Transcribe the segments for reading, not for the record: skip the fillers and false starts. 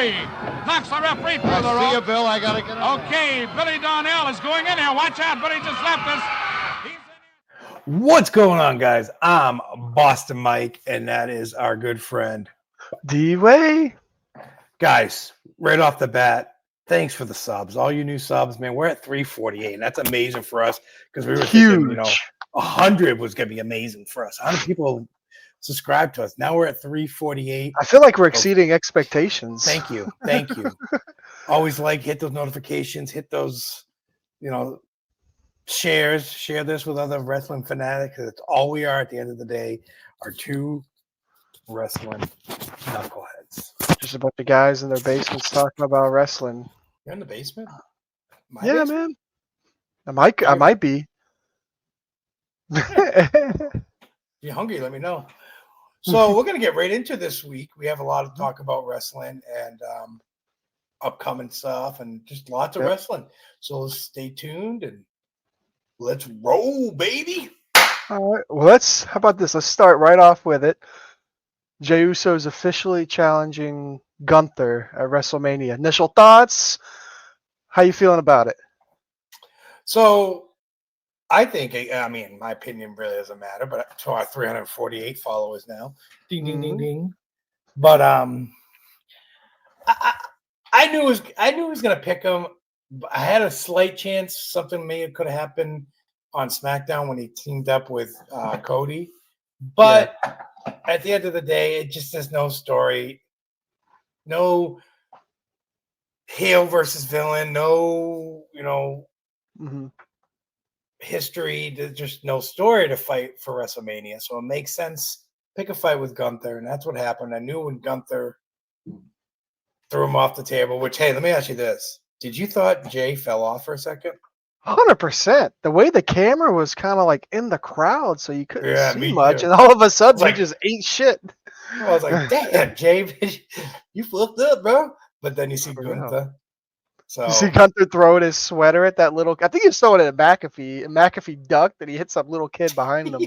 Billy knocks the referee through the See you, rope. Bill. I got to get on. Okay, Billy Donnell is going in here. Watch out, Billy just left us. What's going on, guys? I'm Boston Mike, and that is our good friend D-Way. Guys, right off the bat, thanks for the subs. All you new subs, man. We're at 348, and that's amazing for us because we were thinking, 100 was going to be amazing for us. 100 people subscribe to us. Now we're at 348. I feel like we're exceeding expectations. Thank you. Thank you. Always hit those notifications, hit those, shares, share this with other wrestling fanatics. It's all we are at the end of the day, are two wrestling knuckleheads. Just a bunch of guys in their basements talking about wrestling. You're in the basement? Yeah, man. I might be. If you're hungry, let me know. So we're gonna get right into this week. We have a lot of talk about wrestling and upcoming stuff and just lots of wrestling. So stay tuned and let's roll, baby. All right. Well, how about this? Let's start right off with it. Jey Uso is officially challenging Gunther at WrestleMania. Initial thoughts? How you feeling about it? So I think, my opinion really doesn't matter, but to our 348 followers now. Ding, ding, ding, ding. But I knew he was going to pick him. I had a slight chance something could have happened on SmackDown when he teamed up with Cody. But at the end of the day, it just has no story. No heel versus villain. No, history. There's just no story to fight for WrestleMania. So it makes sense. Pick a fight with Gunther, and that's what happened. I knew when Gunther threw him off the table, which, hey, let me ask you this. Did you thought Jay fell off for a second? 100%. The way the camera was kind of like in the crowd, so you couldn't see much, too. and all of a sudden he just ate shit. I was like, damn, Jay, you fucked up, bro. But then you see Gunther. So you see Gunther throwing his sweater at that little. I think he was throwing it at McAfee, and McAfee ducked, and he hit some little kid behind him.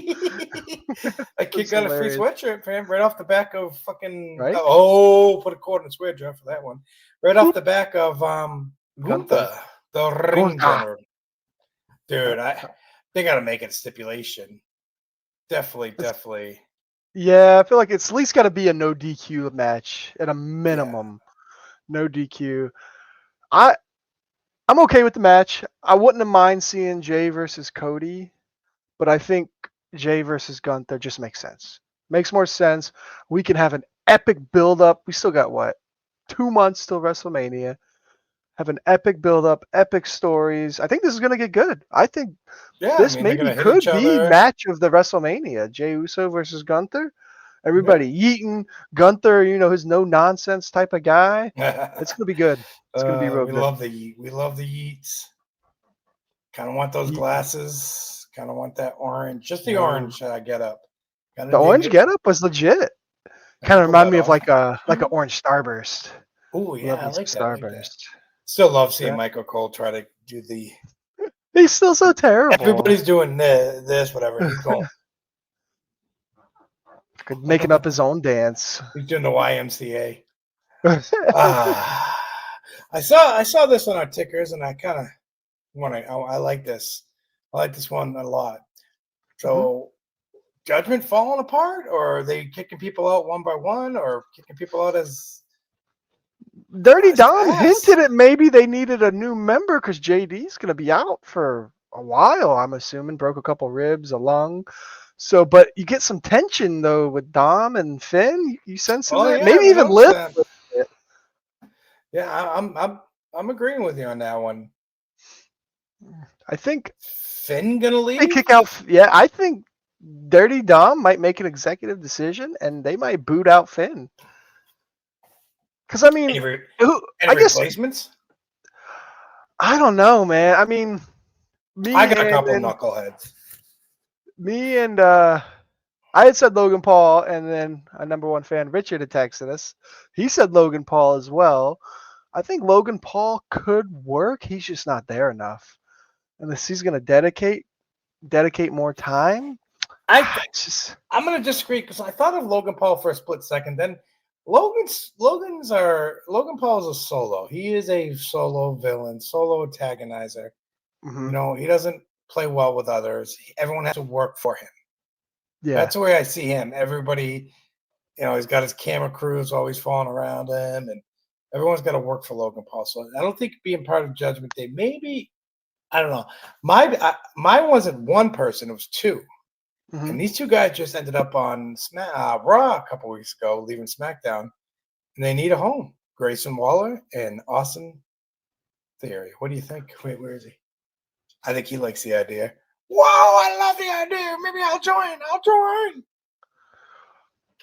A kid got a free sweatshirt, fam, right off the back of fucking. Right? Oh, put a cord in the square jar for that one. Right off the back of Gunther, the ring general. Dude, they got to make it a stipulation. Definitely. Yeah, I feel like it's at least got to be a no DQ match at a minimum. Yeah. No DQ. I'm okay with the match. I wouldn't have mind seeing Jay versus Cody, but I think Jay versus Gunther just makes sense. Makes more sense. We can have an epic build-up. We still got 2 months till WrestleMania. Have an epic build-up, epic stories. I think this is going to get good. I think this maybe could be match of the WrestleMania. Jey Uso versus Gunther. Everybody yeeting. Gunther, his no-nonsense type of guy. It's going to be good. It's going to be real good. We love the yeets. Kind of want those glasses. Kind of want that orange. Just the orange get up. The orange get up was legit. Kind of remind me of like an orange starburst. Oh, yeah. I like starburst. That. Still love seeing Michael Cole try to do the. He's still so terrible. Everybody's doing this, whatever. He's going. Making up his own dance. He's doing the YMCA. I saw this on our tickers, and I kind of want to. I like this. I like this one a lot. So, Judgment falling apart, or are they kicking people out one by one, or kicking people out as? Dirty Dom hinted at maybe they needed a new member because JD's going to be out for a while, I'm assuming. Broke a couple ribs, a lung. So, but you get some tension, though, with Dom and Finn. You sense that? Maybe even Liv. Yeah, I'm agreeing with you on that one. I think Finn going to leave? They kick out. Yeah, I think Dirty Dom might make an executive decision, and they might boot out Finn. Because, I mean, any replacements? I don't know, man. I mean, I got a couple knuckleheads. Me and I had said Logan Paul, and then our number one fan, Richard, had texted us. He said Logan Paul as well. I think Logan Paul could work. He's just not there enough. Unless he's going to dedicate more time. I'm going to disagree because I thought of Logan Paul for a split second. Then Logan Paul's a solo. He is a solo villain, solo antagonizer. Hmm. You know, he doesn't play well with others. Everyone has to work for him. Yeah. That's the way I see him. Everybody, you know, he's got his camera crews always falling around him, and everyone's got to work for Logan Paul. So I don't think being part of Judgment Day, maybe, I don't know. Mine wasn't one person; it was two. Hmm. And these two guys just ended up on Raw a couple weeks ago, leaving SmackDown, and they need a home. Grayson Waller and Austin Theory. What do you think? Wait, where is he? I think he likes the idea. Whoa, I love the idea. Maybe I'll join.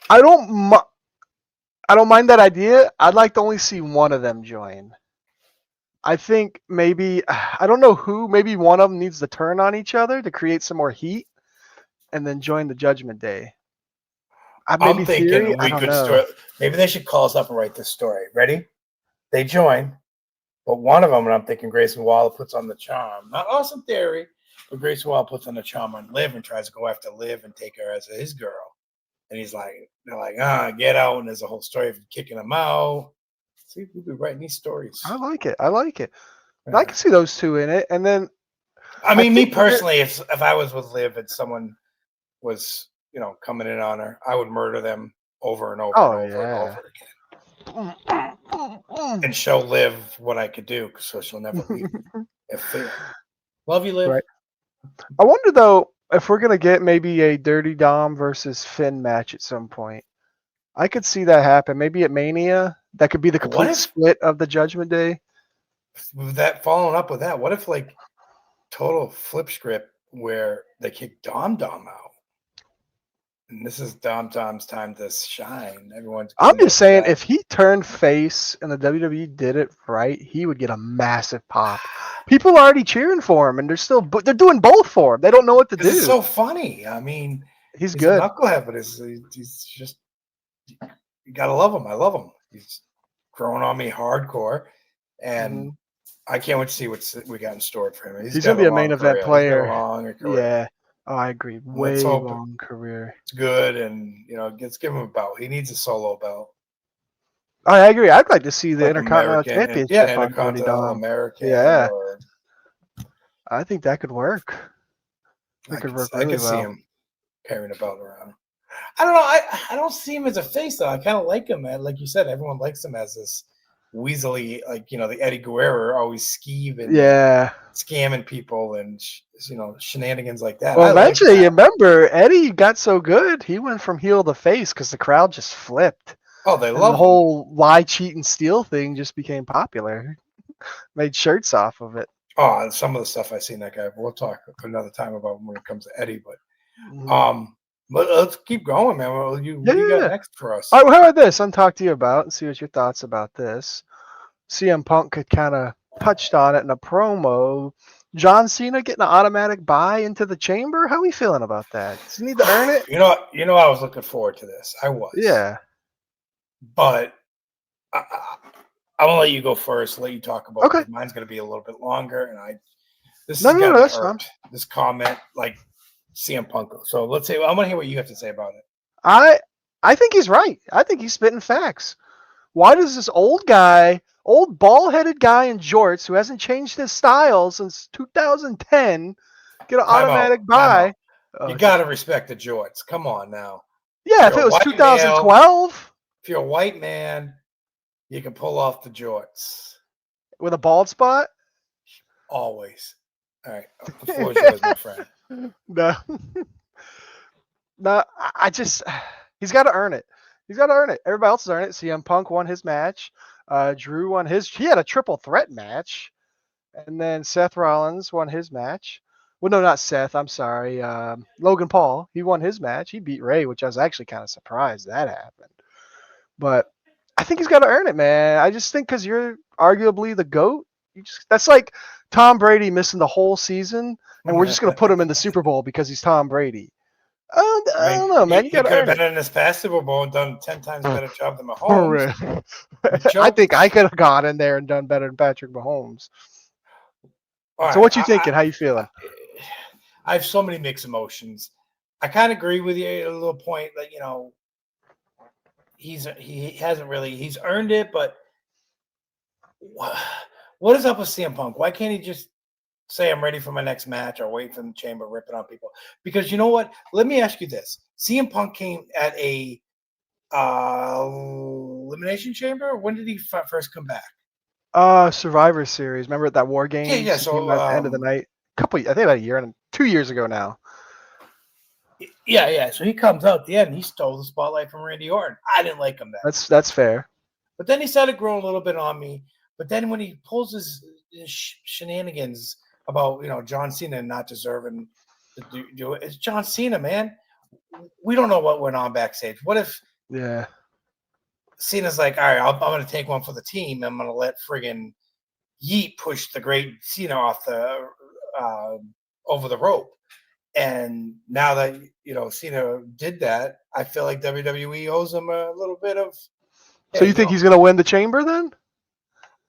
I don't mind that idea. I'd like to only see one of them join. I think maybe I don't know who. Maybe one of them needs to turn on each other to create some more heat, and then join the Judgment Day. Maybe I'm Theory. thinking I we don't could know. start. Maybe they should call us up and write this story. Ready? They join, but one of them, and I'm thinking Grayson Waller puts on the charm. Not Austin Theory, but Grayson Waller puts on the charm on Liv and tries to go after Liv and take her as his girl. And they're like, get out. And there's a whole story of kicking him out. See, we'll be writing these stories. I like it. Yeah. I can see those two in it, and then I mean, me think personally, if I was with Liv and someone was, you know, coming in on her, I would murder them over and over and over and over again. And show Liv what I could do so she'll never leave me. If fail. Love you, Liv. Right. I wonder though if we're gonna get maybe a Dirty Dom versus Finn match at some point. I could see that happen. Maybe at Mania, that could be the complete split of the Judgment Day. With that, following up with that, what if like total flip script where they kick Dom out? And this is Dom's time to shine. I'm just saying, if he turned face and the WWE did it right, he would get a massive pop. People are already cheering for him, and they're doing both for him. They don't know what to do. It's so funny. I mean, he's good. A knucklehead, but he's just, you gotta love him. I love him. He's growing on me hardcore, and I can't wait to see what we got in store for him. He's gonna be a main event player. Yeah. Oh, I agree. Way long career. It's good, and you know, let's give him a belt. He needs a solo belt. I agree. I'd like to see the Intercontinental Championship. Intercontinental American. Yeah. I think that could work. I could see him carrying a belt around. I don't know. I don't see him as a face though. I kind of like him, man. Like you said, everyone likes him as this weaselly, like, you know, the Eddie Guerrero, always skeeving, scamming people, and you know, shenanigans like that. Well, eventually, you remember Eddie got so good, he went from heel to face because the crowd just flipped. Oh, they love the whole lie, cheat, and steal thing just became popular. Made shirts off of it. Oh, some of the stuff I seen that guy. We'll talk another time about when it comes to Eddie, but but let's keep going, man. What do you got next for us? All right, well, how about this? I'll talk to you about and see what your thoughts about this. CM Punk had kind of touched on it in a promo. John Cena getting an automatic buy into the chamber. How are we feeling about that? Does he need to earn it? You know, I was looking forward to this. I was. Yeah. But I'm gonna let you go first. Let you talk about. Okay. Mine's gonna be a little bit longer, and this comment, like CM Punk. So let's say I want to hear what you have to say about it. I think he's right. I think he's spitting facts. Why does this old bald-headed guy in jorts who hasn't changed his style since 2010 get an automatic buy? You got to respect the jorts. Come on now. Yeah, if it was 2012. If you're a white man, you can pull off the jorts. With a bald spot? Always. All right. The floor is yours, my friend. No, he's got to earn it. He's got to earn it. Everybody else has earned it. CM Punk won his match. Drew won his. He had a triple threat match. And then Seth Rollins won his match. Well, no, not Seth. I'm sorry. Logan Paul. He won his match. He beat Ray, which I was actually kind of surprised that happened. But I think he's got to earn it, man. I just think because you're arguably the GOAT. That's like Tom Brady missing the whole season, and we're just going to put him in the Super Bowl because he's Tom Brady. I don't know, man. He could have been in this past Super Bowl and done 10 times better job than Mahomes. I think I could have gone in there and done better than Patrick Mahomes. So what you thinking? How you feeling? I have so many mixed emotions. I kind of agree with you at a little point. Like, you know, he hasn't really he's earned it, but what is up with CM Punk? Why can't he just say I'm ready for my next match or wait for the chamber ripping on people? Because you know what? Let me ask you this: CM Punk came at a Elimination Chamber. When did he first come back? Survivor Series. Remember at that War Yeah, Games? yeah. He came So out at the end of the night. I think about a year and 2 years ago now. yeah. So he comes out at the end. He stole the spotlight from Randy Orton. I didn't like him then, That's fair. but then he started growing a little bit on me. But then when he pulls his shenanigans about John Cena not deserving to do it, it's John Cena, man. We don't know what went on backstage. What if Yeah. Cena's like, all right, I'm going to take one for the team. I'm going to let friggin' Yeet push the great Cena off the over the rope. And now that Cena did that, I feel like WWE owes him a little bit of. So you think he's gonna win the chamber then?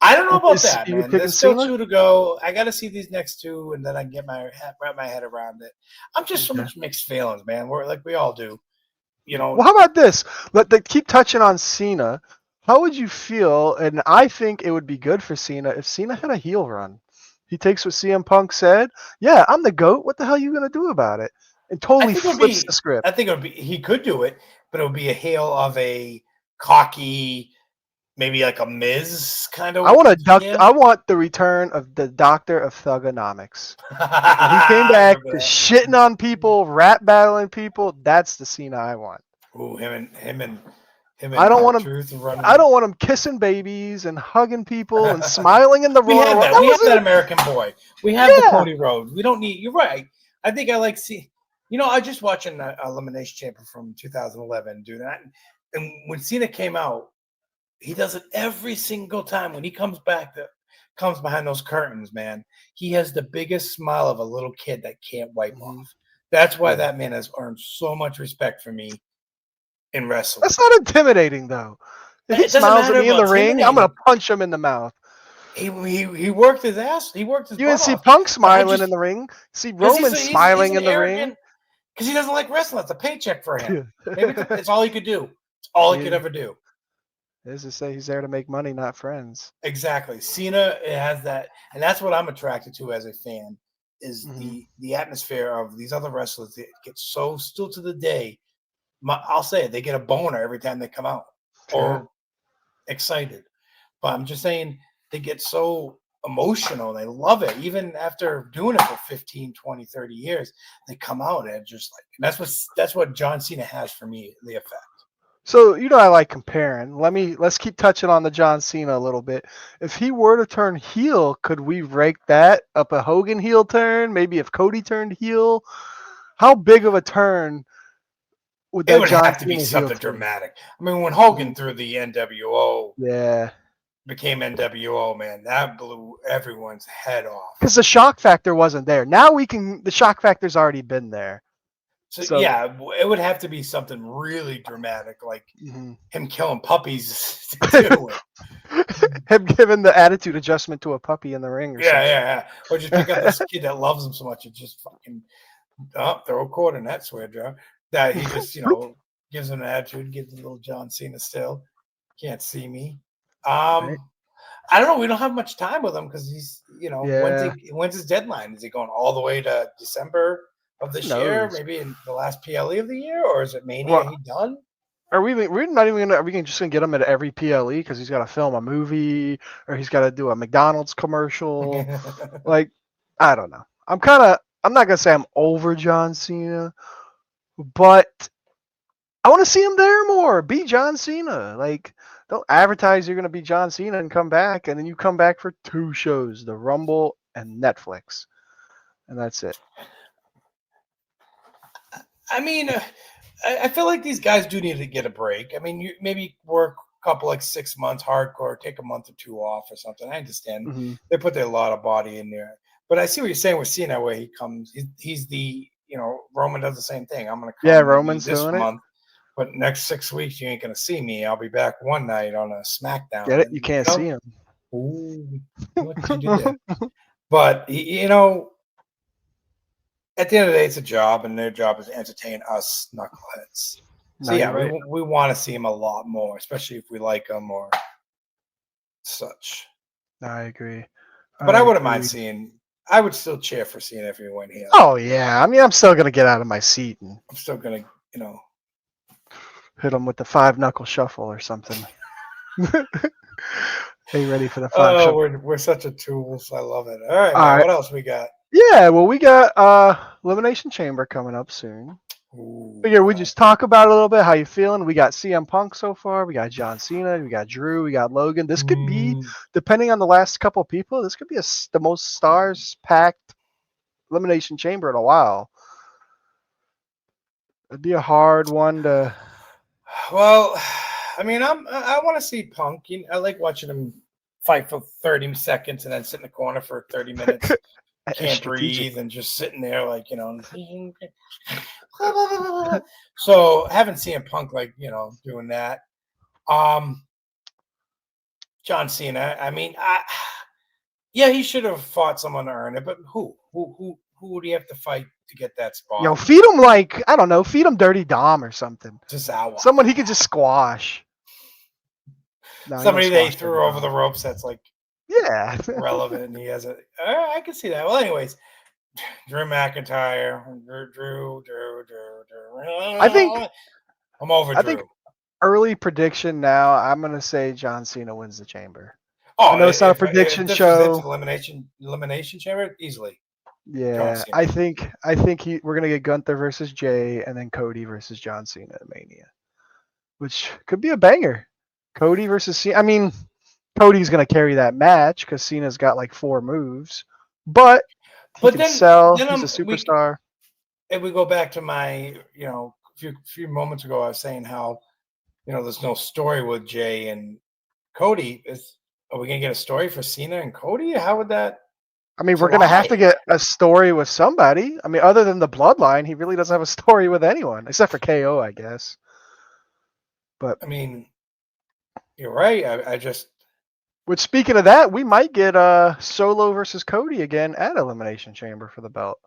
I don't know about Is that, Steve man. picking There's still Cena? 2 to go. I got to see these next 2, and then I can get wrap my head around it. I'm just so Okay. much mixed feelings, man. We're like we all do, Well, how about this? They keep touching on Cena. How would you feel? And I think it would be good for Cena if Cena had a heel run. He takes what CM Punk said. Yeah, I'm the GOAT. What the hell are you gonna do about it? And I totally think it would flips be. the script. I think it would be. He could do it, but it would be a hail of a cocky, maybe like a Miz kind of. I want Yeah. I want the return of the Doctor of Thugonomics. When he came I back remember to that. shitting on people, rap battling people, that's the Cena I want. Ooh, him I and don't want him. R-Truth I running. don't want him kissing babies and hugging people and smiling in the We Royal have Rumble. that. We have that Wasn't American boy. We have the Yeah. Cody Rhodes. We don't need. You're right. I think I like see. I just watching Elimination Chamber from 2011, dude. And when Cena came out, he does it every single time when he comes back. That comes behind those curtains, man. He has the biggest smile of a little kid that can't wipe Mhm. off. That's why that man has earned so much respect for me in wrestling. That's not intimidating though. If he It doesn't smiles at matter me in about the ring, I'm gonna intimidating. punch him in the mouth. He worked his ass. He worked his You didn't butt see off. Punk But I smiling in just the ring. See because Roman he's smiling an in the ring. arrogant because he doesn't like wrestling. It's a paycheck for him. Maybe it's all he could do. It's all he could Yeah. ever do. As to say, he's there to make money, not friends. Exactly. Cena has that, and that's what I'm attracted to as a fan is Mhm. the atmosphere of these other wrestlers that get so still to the day. I'll say it, they get a boner every time they come out Yeah. or excited. But I'm just saying they get so emotional. They love it. Even after doing it for 15, 20, 30 years, they come out and just like that's what John Cena has for me, the effect. So I like comparing. Let's keep touching on the John Cena a little bit. If he were to turn heel, could we rank that up a Hogan heel turn? Maybe if Cody turned heel, how big of a turn would It that would John have to be Cena heel something turn? dramatic. I mean, when Hogan Mhm. threw the NWO Yeah, became NWO, man, that blew everyone's head off. because the shock factor wasn't there. Now we can. The shock factor's already been there. So So yeah, it would have to be something really dramatic, like mhm. him killing puppies to do it. him giving the attitude adjustment to a puppy in the ring or Yeah. Or just pick up something. this kid that loves him so much and just fucking throw a quarter in that swear jar. That he just, gives him an attitude, gives a little John Cena still. Can't see me. Right? I don't know. We don't have much time with him because he's, Yeah. when's his deadline? Is he going all the way to December of Who this year? knows? Maybe in the last PLE of the year, or is it Mania? Well, He done? we're not even gonna. Are we just gonna get him at every PLE because he's got to film a movie or he's got to do a McDonald's commercial? Like, I don't know. I'm not gonna say I'm over John Cena, but I want to see him there more. Be John Cena. Like, don't advertise you're gonna be John Cena and come back, and then you come back for 2 shows: the Rumble and Netflix, and that's it. I mean, I feel like these guys do need to get a break. I mean, you maybe work a couple like 6 months hardcore, take a month or 2 off or something. I understand Hmm. they put a lot of body in there, but I see what you're saying with Cena, where he comes. He's the Roman does the same thing. I'm going to Yeah, come maybe Roman's this doing it. month, but next 6 weeks you ain't going to see me. I'll be back one night on a Get SmackDown, it? You and can't see him. ooh, what did you do there? But at the end of the day, it's a job, and their job is to entertain us knuckleheads. So No, yeah, you're right. we want to see him a lot more, especially if we like him or such. No, I agree. But I wouldn't mind agree. seeing. I would still cheer for Cena if he went here. Oh yeah, I mean, I'm still gonna get out of my seat and I'm still gonna, hit him with the 5-knuckle shuffle or something. Are you ready for the 5 Oh, shuffle? we're such a tools. I love it. All right, All man. right. What else we got? Yeah, well, we got Elimination Chamber coming up soon. Ooh, Figure we just talk about it a little bit. How you feeling? We got CM Punk so far. We got John Cena. We got Drew. We got Logan. This could be, depending on the last couple of people, this could be the most stars packed Elimination Chamber in a while. It'd be a hard one to. Well, I mean, I want to see Punk. I like watching him fight for 30 seconds and then sit in the corner for 30 minutes. Can't Strategic. breathe and just sitting there like, So haven't seen Punk doing that. John Cena. I mean, yeah, he should have fought someone to earn it, but who would he have to fight to get that spot? Feed him like, I don't know, feed him Dirty Dom or something. Tozawa. Someone he could just squash. No, Somebody they threw over the ropes that's like yeah relevant, and he has a. I can see that. Well, anyways, Drew McIntyre, Drew. I think I'm over Drew. I think early prediction now. I'm gonna say John Cena wins the Chamber. Oh, I know it's not a prediction if this show. Was elimination chamber easily. Yeah, I think we're gonna get Gunther versus Jay, and then Cody versus John Cena at Mania, which could be a banger. Cody versus Cena. I mean, Cody's gonna carry that match because Cena's got like 4 moves, but he can sell. He's a superstar. If we go back to my, few moments ago, I was saying how, there's no story with Jay and Cody. Are we gonna get a story for Cena and Cody? How would that? I mean, we're gonna have to get a story with somebody. I mean, other than the Bloodline, he really doesn't have a story with anyone except for KO, I guess. But I mean, you're right. I just. Which, speaking of that, we might get Solo versus Cody again at Elimination Chamber for the belt.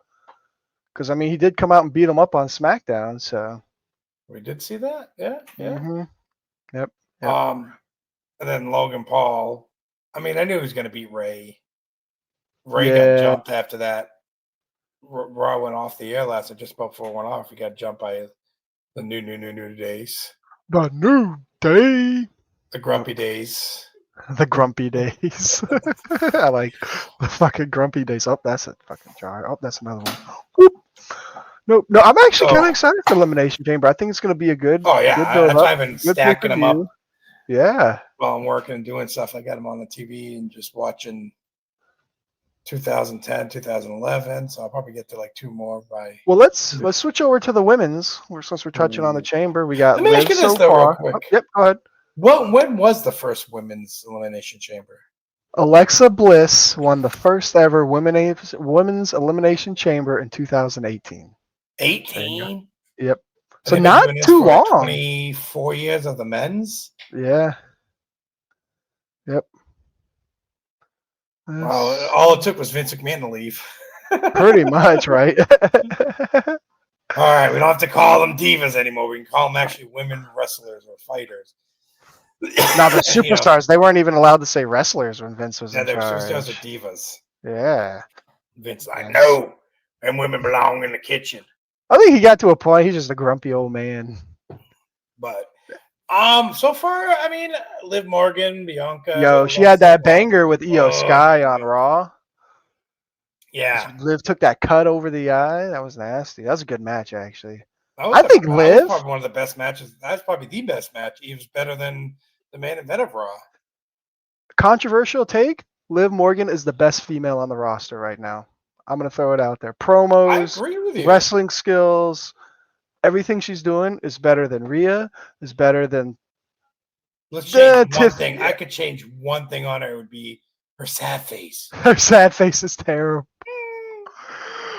Because I mean, he did come out and beat him up on SmackDown, so. We did see that. Yeah. Mm-hmm. Yep. And then Logan Paul. I mean, I knew he was going to beat Ray. Ray got jumped after that. Raw went off the air last. Just about before it went off, he got jumped by the new days. The new day. The grumpy days. The grumpy days. I like the fucking grumpy days. Oh, that's a fucking jar. Oh, that's another one. Whoop. No, I'm actually kind of excited for Elimination Chamber. I think it's going to be a good. Oh yeah, good I've been stacking them up. Yeah. While I'm working and doing stuff, I got them on the TV and just watching 2010, 2011. So I'll probably get to like 2 more by. Well, let's switch over to the women's. Since we're touching on the Chamber, we got. Let me ask you this though, real quick. Yep, go ahead. When was the first women's Elimination Chamber? Alexa Bliss won the first ever women's Elimination Chamber in 2018. 18? Yep. So not too long. 24 years of the men's? Yeah. Yep. Wow, all it took was Vince McMahon to leave. Pretty much, right? All right, we don't have to call them divas anymore. We can call them actually women wrestlers or fighters. Now the superstars, they weren't even allowed to say wrestlers when Vince was in charge. Yeah, superstars are divas. Yeah. Vince like, no, and women belong in the kitchen. I think he got to a point. He's just a grumpy old man. But so far, I mean, Liv Morgan, Bianca. Yo, she had that banger with Io Sky on Raw. Yeah. Liv took that cut over the eye. That was nasty. That was a good match, actually. I think Liv. That was probably one of the best matches. That's probably the best match. It was better than the main event of Raw. Controversial take. Liv Morgan is the best female on the roster right now. I'm going to throw it out there. Promos, I agree with you. Wrestling skills, everything she's doing is better than Rhea, is better than. Let's change one thing. I could change one thing on her. It would be her sad face. Her sad face is terrible.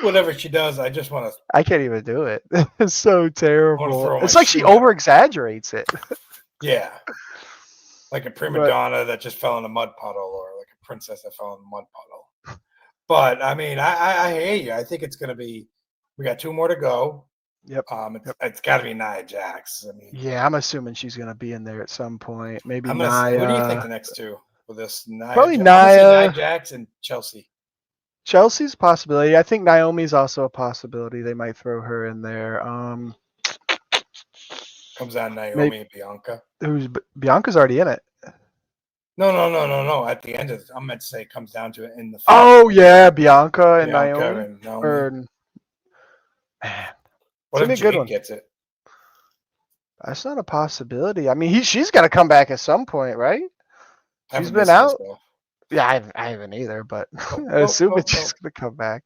Whatever she does, I just want to. I can't even do it. It's so terrible. It's like she over exaggerates it. Yeah. Like a prima donna that just fell in a mud puddle, or like a princess that fell in a mud puddle. But I mean, I hear you. I think it's going to be. We got 2 more to go. Yep. It's got to be Nia Jax. I mean, Yeah, I'm assuming she's gonna be in there at some point. Maybe I'm gonna. Who do you think Nia. the next two for this? Probably I'm gonna say Nia Nia. Jax and Chelsea. Chelsea's a possibility. I think Naomi's also a possibility. They might throw her in there. Comes on Maybe Naomi and Bianca. Bianca's already in it. No. At the end of it, I'm meant to say it comes down to it in the. Oh yeah, Bianca and Bianca Naomi. and Naomi. Or man, What it's gonna if be a good Jade one. gets it? That's not a possibility. I mean, she's got to come back at some point, right? She's Haven't been missed this, out. though. Yeah, I haven't either, but Oh, I assume oh. she's gonna come back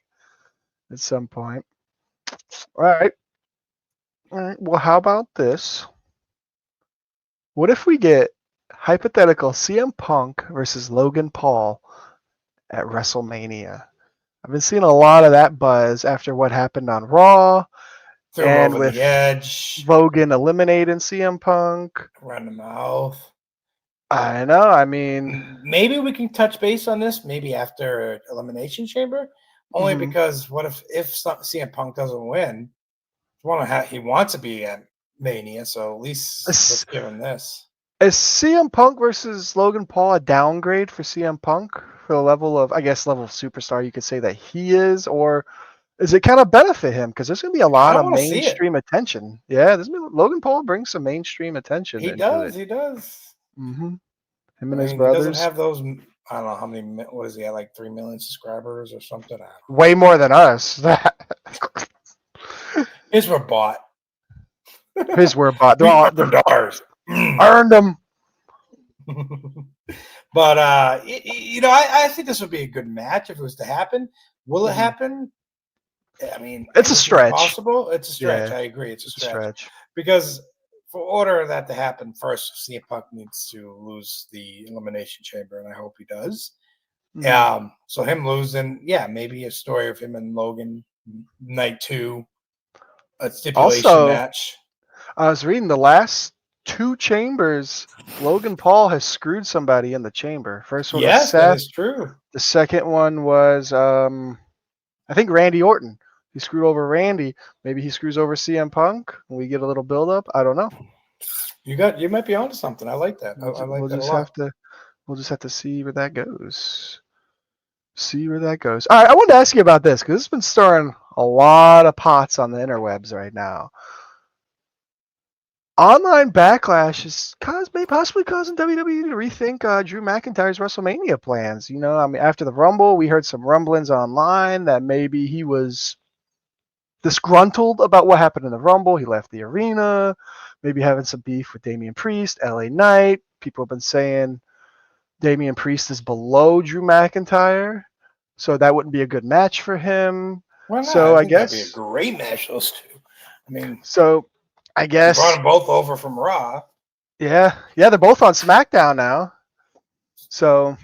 at some point. All right. All right. Well, how about this? What if we get hypothetical CM Punk versus Logan Paul at WrestleMania? I've been seeing a lot of that buzz after what happened on Raw Threw him and over with the edge. Logan eliminating CM Punk. Around the mouth. I know. I mean, Maybe we can touch base on this. Maybe after Elimination Chamber. Only because what if CM Punk doesn't win? He wants to be at Mania, so at least let's give him this. Is CM Punk versus Logan Paul a downgrade for CM Punk for the level of, level of superstar you could say that he is, or is it kind of benefit him because there's going to be a lot of mainstream attention? Yeah, Logan Paul brings some mainstream attention. He into does. it. He does. Mm-hmm. Him and his He brothers. doesn't have those. I don't know how many. What is he at? Like 3 million subscribers or something. Way more than us. His were bought. His were bought. They're ours. Earned them. But I think this would be a good match if it was to happen. Will it happen? I mean, it's a stretch. Possible. It's a stretch. Yeah, I agree. It's a stretch because for order that to happen, first CM Punk needs to lose the Elimination Chamber, and I hope he does. So him losing, maybe a story of him and Logan night 2, a stipulation match. I was reading the last 2 chambers. Logan Paul has screwed somebody in the chamber. First one was Seth. That is true. The second one was I think Randy Orton. He screwed over Randy. Maybe he screws over CM Punk and we get a little build up. I don't know. You might be onto something. I like that. I like that a lot. We'll just have to see where that goes. All right, I wanted to ask you about this because it's been stirring a lot of pots on the interwebs right now. Online backlash is possibly causing WWE to rethink Drew McIntyre's WrestleMania plans. After the Rumble, we heard some rumblings online that maybe he was disgruntled about what happened in the Rumble. He left the arena, maybe having some beef with Damian Priest, LA Knight. People have been saying Damian Priest is below Drew McIntyre, so that wouldn't be a good match for him. Why not? So I guess that'd be a great match, those two. I mean, I guess brought them both over from Raw. Yeah, they're both on SmackDown now. So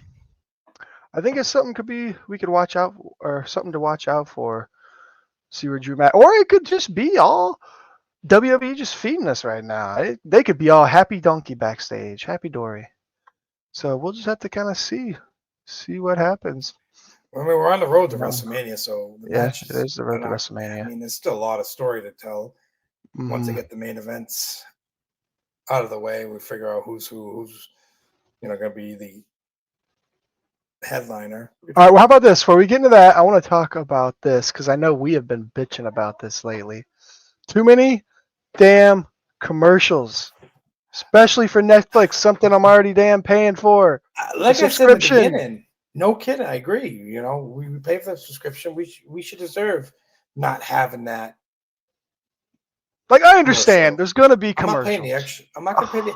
I think it's something we could watch out or something to watch out for. See where Drew or it could just be all WWE just feeding us right now. They could be all happy donkey backstage, happy Dory. So we'll just have to kind of see what happens. I mean, we're on the road to WrestleMania, so it is the road to WrestleMania. I mean, there's still a lot of story to tell. Once they get the main events out of the way, we figure out who's going to be the headliner. All right, well, how about this? Before we get into that, I want to talk about this because I know we have been bitching about this lately. Too many damn commercials, especially for Netflix, something I'm already damn paying for. Like I said in the beginning, no kidding, I agree. We pay for the subscription. We should deserve not having that. Like, I understand there's going to be commercials. I'm not paying the extra. I'm not going to pay the.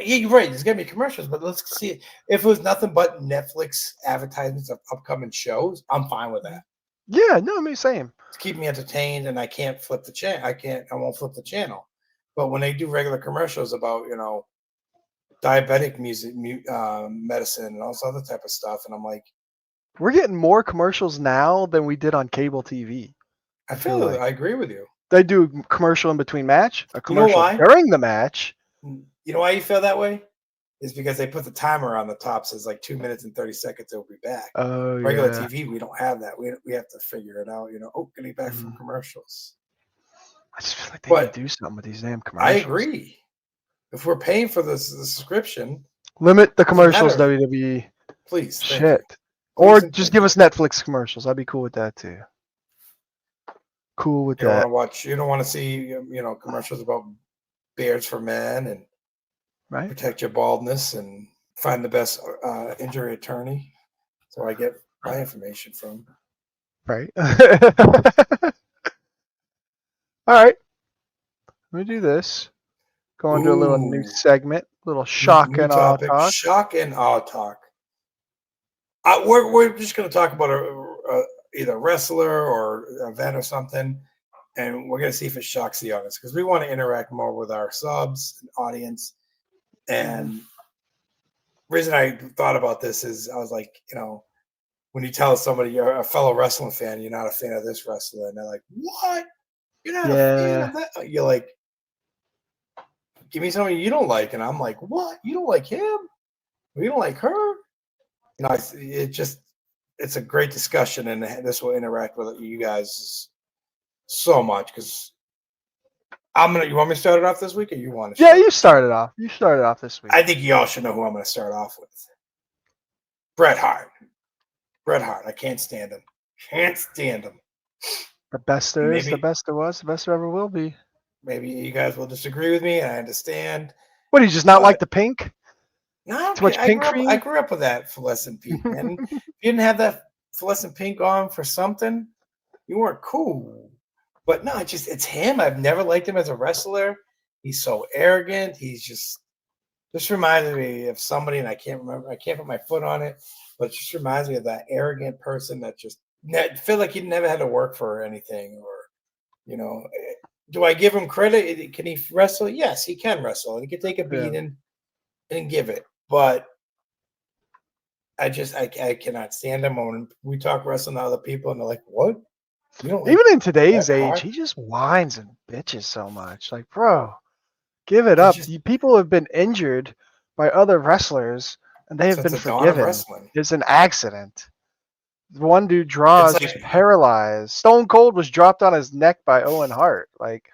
Yeah, you're right. There's going to be commercials, but let's see. If it was nothing but Netflix advertisements of upcoming shows, I'm fine with that. Yeah, no, me same. It's keeping me entertained, and I can't flip the channel. I won't flip the channel. But when they do regular commercials about diabetic medicine and all this other type of stuff, and I'm like, we're getting more commercials now than we did on cable TV. I feel I agree with you. They do a commercial in between match, a commercial during the match. You know why you feel that way? Is because they put the timer on the top, says like 2 minutes and 30 seconds, they'll be back. Regular TV, we don't have that. We have to figure it out. Getting back from commercials. I just feel like they But need to do something with these damn I commercials. agree. If we're paying for the subscription, Limit the doesn't commercials, matter. WWE. Please, thank you. Shit. Please Or and just thank give you. us Netflix commercials. I'd be cool with that too. Cool with You don't want that. to watch. You don't want to see commercials about beards for men and Right? protect your baldness and find the best injury attorney. So I get my information from. Right. All right. Let me do this. Go into a little new Ooh, segment. Little shock new and awe topic. talk. Shock and awe talk. We're just going to talk about either a wrestler or an event or something, and we're going to see if it shocks the audience because we want to interact more with our subs and audience. And reason I thought about this is I was like, when you tell somebody you're a fellow wrestling fan, you're not a fan of this wrestler, and they're like, "What? You're not a fan of that?" You're like, "Give me somebody you don't like," and I'm like, "What? You don't like him? You don't like her?" It's a great discussion, and this will interact with you guys so much because You want me to start it off this week, or you want to? Yeah, you started off. You started off this week. I think y'all should know who I'm going to start off with. Bret Hart. Bret Hart. I can't stand him. Can't stand him. The best there is, the best there was, the best there ever will be. Maybe you guys will disagree with me, and I understand. What, do you just not like the pink? No, Too much pink cream? I grew up with that fluorescent pink, man. If you didn't have that fluorescent pink on for something, you weren't cool. But no, it's him. I've never liked him as a wrestler. He's so arrogant. He's just reminds me of somebody, and I can't put my foot on it, but it just reminds me of that arrogant person that just feel like he never had to work for anything. Or, do I give him credit? Can he wrestle? Yes, he can wrestle, and he can take a beating and give it. But I cannot stand him when we talk wrestling to other people, and they're like, "What? You don't like Even in today's Bret age, Hart?" he just whines and bitches so much. Like, bro, give it up. People have been injured by other wrestlers, and they have been Since the dawn of forgiven. wrestling. It's an accident. One dude draws was paralyzed. Stone Cold was dropped on his neck by Owen Hart. Like,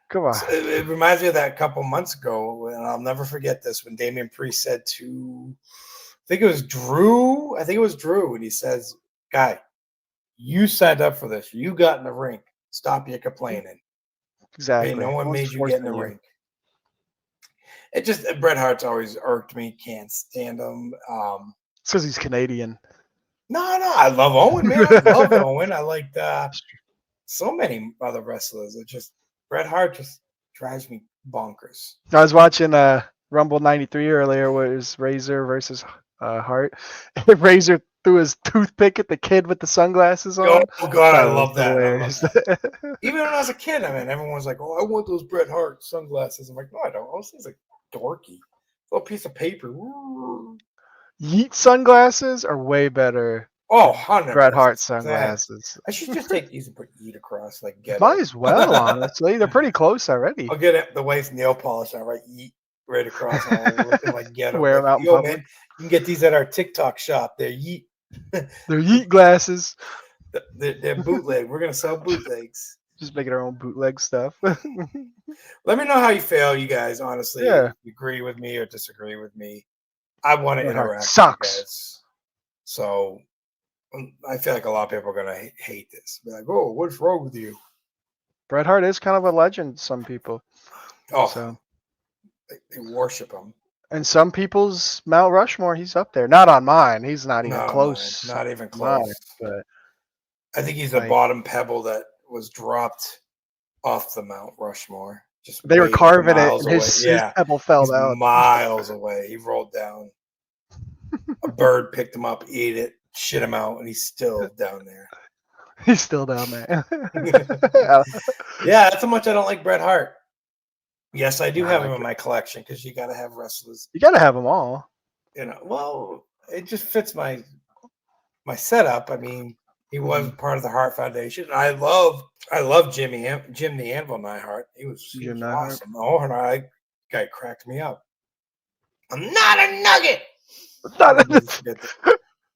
come on. It reminds me of that couple months ago, and I'll never forget this when Damian Priest said to, I think it was Drew, and he says, "Guy, you signed up for this. You got in the ring. Stop your complaining. Exactly. Okay, no one made you get in the ring." It just Bret Hart's always irked me. Can't stand him. It's because he's Canadian. No, I love Owen, man. I love Owen. I liked so many other wrestlers. It just Bret Hart just drives me bonkers. I was watching Rumble '93 earlier, where it was Razor versus Hart. And Razor threw his toothpick at the kid with the sunglasses on. Oh God, I love that. Hilarious. Even when I was a kid, everyone was like, "Oh, I want those Bret Hart sunglasses." I'm like, "No, I don't. Those things are dorky. It's a little piece of paper." Yeet sunglasses are way better. Oh, 100%. Bret Hart sunglasses. I should just take these and put Yeet across, like get Might it. as well, honestly. They're pretty close already. I'll get it. The wife's nail polish. I'll write Yeet right across. Looking like ghetto. Wear them out in public. Man, you can get these at our TikTok shop. They're Yeet. They're Yeet glasses. They're bootleg. We're gonna sell bootlegs. Just making our own bootleg stuff. Let me know how you feel, you guys. Honestly, Yeah. If you agree with me or disagree with me. I want to interact with you guys. So I feel like a lot of people are gonna hate this. Be like, "Oh, what's wrong with you?" Bret Hart is kind of a legend. Some people. Oh, so they worship him. And some people's Mount Rushmore, he's up there. Not on mine. He's not even close. Not even close. But I think he's the bottom pebble that was dropped off the Mount Rushmore. Just they were carving it, and his pebble fell he's down. Miles away. He rolled down. A bird picked him up, ate it, shit him out, and he's still down there. He's still down there. Yeah, that's how much I don't like Bret Hart. Yes, I do have him in my collection because you got to have wrestlers. You got to have them all. Well, it just fits my setup. I mean, he was part of the Hart Foundation. I love Jim the Anvil Neidhart. He was awesome. Oh, and that guy cracked me up. I'm not a nugget.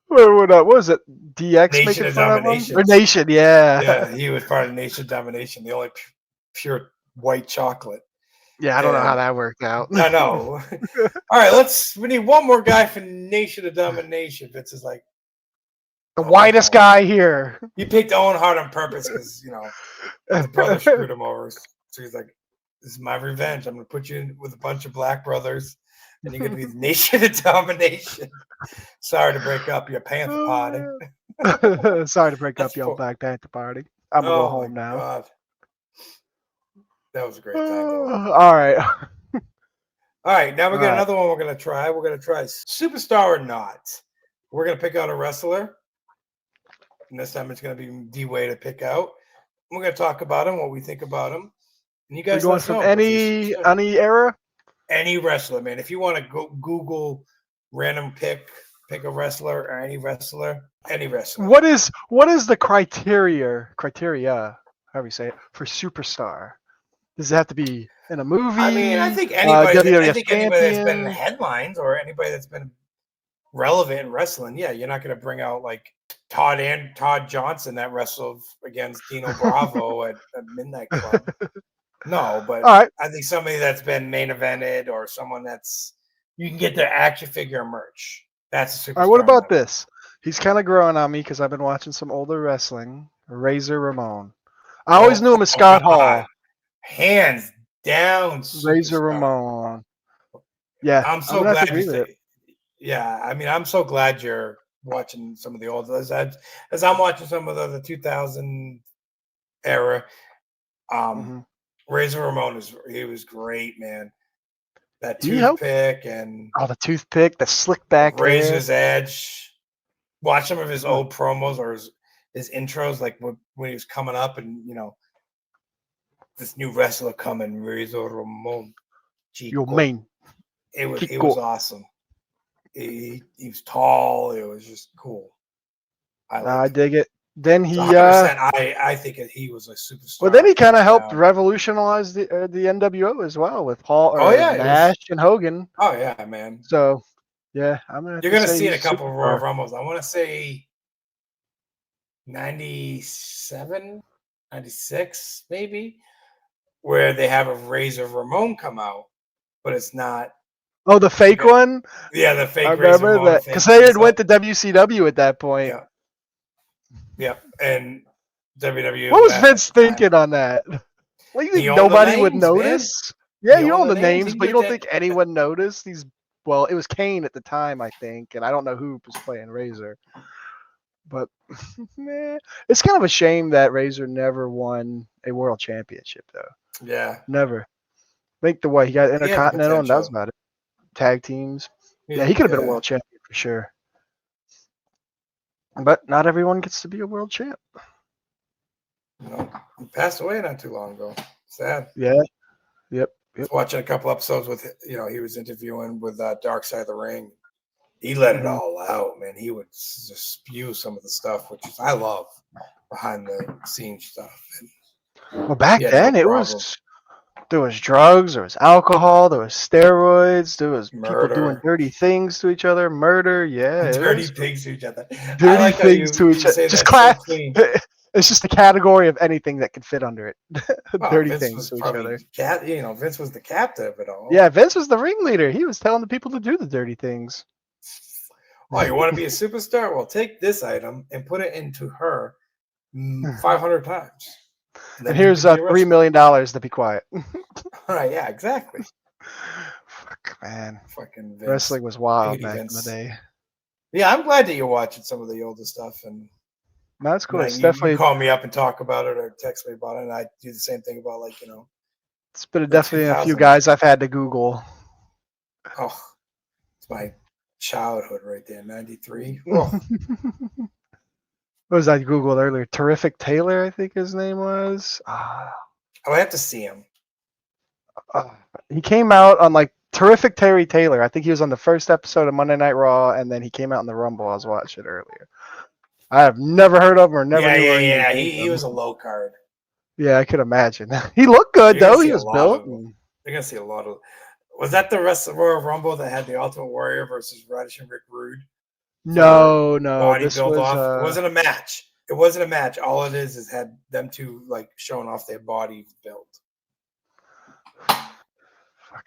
What was it? DX Nation making of fun Domination. of him? Or Nation, yeah. Yeah, he was part of Nation Domination. The only pure white chocolate. Yeah, I don't know how And that worked out. I know. All right, we need one more guy for Nation of Domination. Vince is like, The I'll pick whitest Owen. guy here. He picked Owen Hart on purpose because his brother screwed him over. So he's like, "This is my revenge. I'm gonna put you in with a bunch of black brothers, and you're gonna be the Nation of Domination." Sorry to break up your Panther party. Sorry to break That's up your poor- Black Panther party. I'm gonna go Oh home my now. god, that was a great time. Though. All right. All right, now we got All right. another one we're gonna try. We're gonna try superstar or not. We're gonna pick out a wrestler, and this time it's gonna be D-Way to pick out. We're gonna talk about him, what we think about him, and you We're guys going let us from know. any era. Any wrestler, man. If you want to go Google random pick a wrestler or any wrestler, any wrestler. What is the criteria? However you say it, for superstar? Does it have to be in a movie? I mean, I think anybody. WWF I think anybody that's been in champion? headlines or anybody that's been relevant in wrestling. Yeah, you're not going to bring out like Todd Johnson that wrestled against Dino Bravo at Midnight Club. No, but All right. I think somebody that's been main evented or someone that's you can get their action figure merch. That's a superstar. All right. What about this? He's kind of growing on me because I've been watching some older wrestling. Razor Ramon. I always knew him as Scott Hall. Hands down, Razor superstar. Ramon. Yeah, I'm so glad you say. Yeah, I mean, I'm so glad you're watching some of the old as I'm watching some of the 2000 era. Razor Ramon he was great, man. That toothpick and the toothpick, the slick back Razor's hair. Edge. Watch some of his old promos or his intros, like when he was coming up, and this new wrestler coming, Razor Ramon. Your main. It was awesome. He was tall. It was just cool. I dig it. Then he, 100%, I think he was a superstar. Well, then he kind of helped revolutionize the NWO as well with Paul Nash and Hogan. Oh yeah, man. So yeah, you're gonna see in a couple of Royal Rumbles. I want to say 97, 96, maybe, where they have a Razor Ramon come out, but it's not. Oh, the fake one? Yeah, the fake. I remember that because they had went to WCW at that point. Yeah. Yeah, and WWE. What was Vince thinking on that? Well, you think nobody would notice? Man. Yeah, you own the names, but you don't think anyone noticed? Well, it was Kane at the time, I think, and I don't know who was playing Razor. But man, it's kind of a shame that Razor never won a world championship, though. Yeah, never. I think he got Intercontinental, and that was about it. Tag teams. Yeah, he could have been a world champion for sure. But not everyone gets to be a world champ. He passed away not too long ago. Sad. Yeah. Yep. I was watching a couple episodes with he was interviewing with Dark Side of the Ring. He let it all out, man. He would just spew some of the stuff, which I love, behind the scenes stuff. Well, back then there was drugs, there was alcohol, there was steroids, there was people doing dirty things to each other, murder. Yeah, dirty things to each other. Dirty things to each other. Just class. It's just a category of anything that could fit under it. Dirty things to each other. Vince was the captain of it all. Yeah, Vince was the ringleader. He was telling the people to do the dirty things. Oh, you want to be a superstar? Well, take this item and put it into her 500 times. And here's $3 million to be quiet. All right, yeah, exactly. Fuck, man. Fucking Vince. Wrestling was wild back in the day. Yeah, I'm glad that you're watching some of the older stuff, and that's cool. It's definitely you call me up and talk about it or text me about it, and I do the same thing about It's been definitely a few guys I've had to Google. Oh, it's my childhood right there, 93. Oh. What was I Googled earlier? Terrific Taylor, I think his name was. I have to see him. He came out on Terrific Terry Taylor. I think he was on the first episode of Monday Night Raw, and then he came out in the Rumble. I was watching it earlier. I have never heard of him or never knew Yeah. He was a low card. Yeah, I could imagine. He looked good, though. He was built. You're going to see a lot of... Was that the rest of Royal Rumble that had the Ultimate Warrior versus Radish and Rick Rude? No. Body built off. It wasn't a match. It wasn't a match. All it is had them two showing off their body built.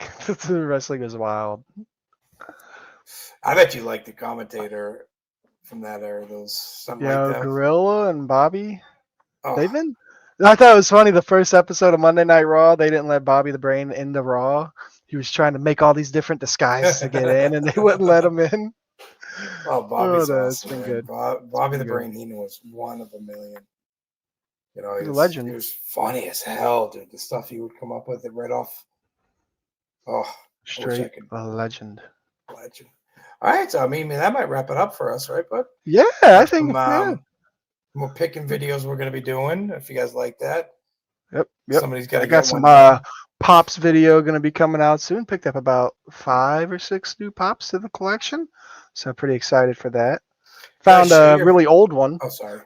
fuck. The wrestling is wild. I bet you like the commentator from that era. Those something like that. Gorilla and Bobby. Oh, They've been. I thought it was funny. The first episode of Monday Night Raw, they didn't let Bobby the Brain into Raw. He was trying to make all these different disguises to get in, and they wouldn't let him in. oh, Bobby's It's awesome, been man. good. Bobby the good. Brain Heenan was one of a million. You know, He's a legend. He was funny as hell, dude. The stuff he would come up with, it right off. Oh, Straight a legend. Legend. All right, so I mean, that might wrap it up for us, right, bud? Yeah, I think. More picking videos we're going to be doing. If you guys like that. Yep. Somebody's got to got get some one. Pops video going to be coming out soon. Picked up about 5 or 6 new Pops to the collection, so pretty excited for that. Found a really old one. Oh, sorry.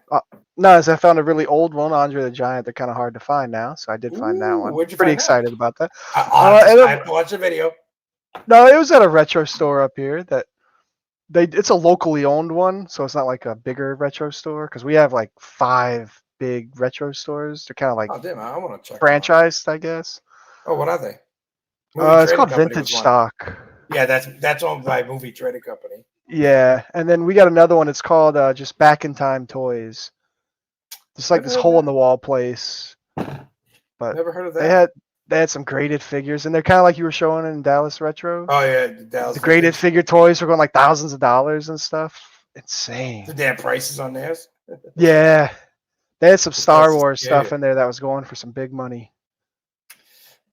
No, I found a really old one, Andre the Giant. They're kind of hard to find now, so I did find that one. Where'd you pretty find excited about that. I have to watch the video. No, it was at a retro store up here that it's a locally owned one, so it's not like a bigger retro store because we have like 5 big retro stores. They're kind of like I want to check franchised, I guess. Oh, what are they? It's called Vintage Stock. Yeah, that's owned by Movie Trading Company. Yeah, and then we got another one. It's called just Back in Time Toys. Just like this hole in the wall place. But never heard of that. They had some graded figures, and they're kind of like you were showing in Dallas Retro. Oh yeah, Dallas. The graded figure toys were going like thousands of dollars and stuff. Insane. Did they have prices on theirs? Yeah, they had some Star Wars stuff in there that was going for some big money.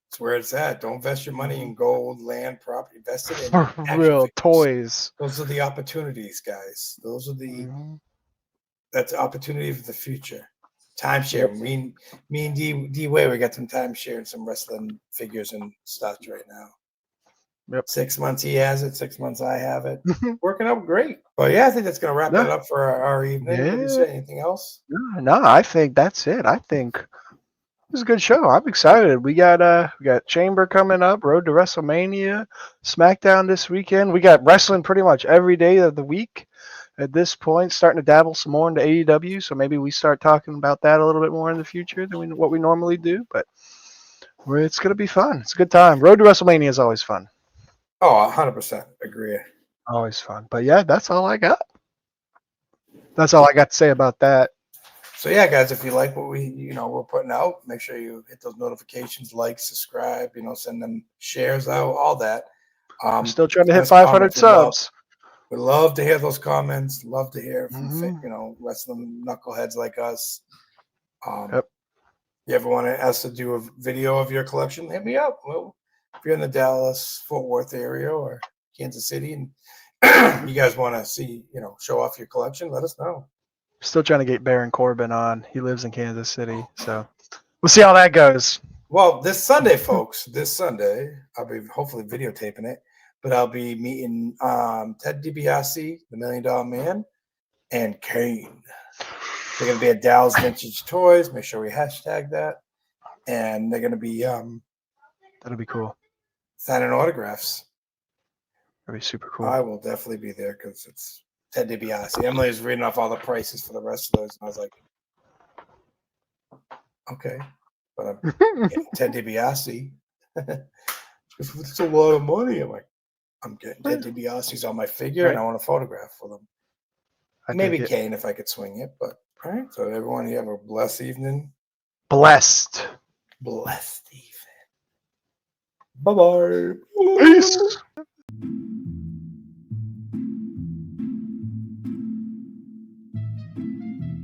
That's where it's at. Don't invest your money in gold, land, property. Invest it in for real toys. Those are the opportunities, guys. Those are the that's the opportunity for the future. Timeshare. Me and D Way, we got some timeshare and some wrestling figures and stuff right now. Yep. 6 months he has it, 6 months I have it. Working out great. But yeah, I think that's gonna wrap it up for our evening. Yeah. Did you say anything else? No, I think that's it. I think it was a good show. I'm excited. We got Chamber coming up, Road to WrestleMania, SmackDown this weekend. We got wrestling pretty much every day of the week. At this point, starting to dabble some more into AEW, so maybe we start talking about that a little bit more in the future than what we normally do. But it's going to be fun. It's a good time. Road to WrestleMania is always fun. Oh, 100% agree. Always fun. But yeah, that's all I got. That's all I got to say about that. So yeah, guys, if you like what we're putting out, make sure you hit those notifications, like, subscribe, send them shares out, all that. I'm still trying to hit 500 subs. We love to hear those comments. Love to hear from wrestling knuckleheads like us. Yep. You ever want us to do a video of your collection? Hit me up. Well, if you're in the Dallas Fort Worth area or Kansas City, and you guys want to see, show off your collection, let us know. Still trying to get Baron Corbin on. He lives in Kansas City, so we'll see how that goes. Well, this Sunday, folks. This Sunday, I'll be hopefully videotaping it. But I'll be meeting Ted DiBiase, the $1 Million Man, and Kane. They're going to be at Dallas Vintage Toys. Make sure we hashtag that. And they're going to be that'll be cool. Signing autographs. That'd be super cool. I will definitely be there because it's Ted DiBiase. Emily was reading off all the prices for the wrestlers, and I was like, okay, but I'm getting Ted DiBiase. It's a lot of money. I'm like, I'm getting Ted DiBiase's on my figure, and I want a photograph with him. Maybe Kane if I could swing it. But all right, so everyone, you have a blessed evening. Blessed evening. Bye-bye. Peace.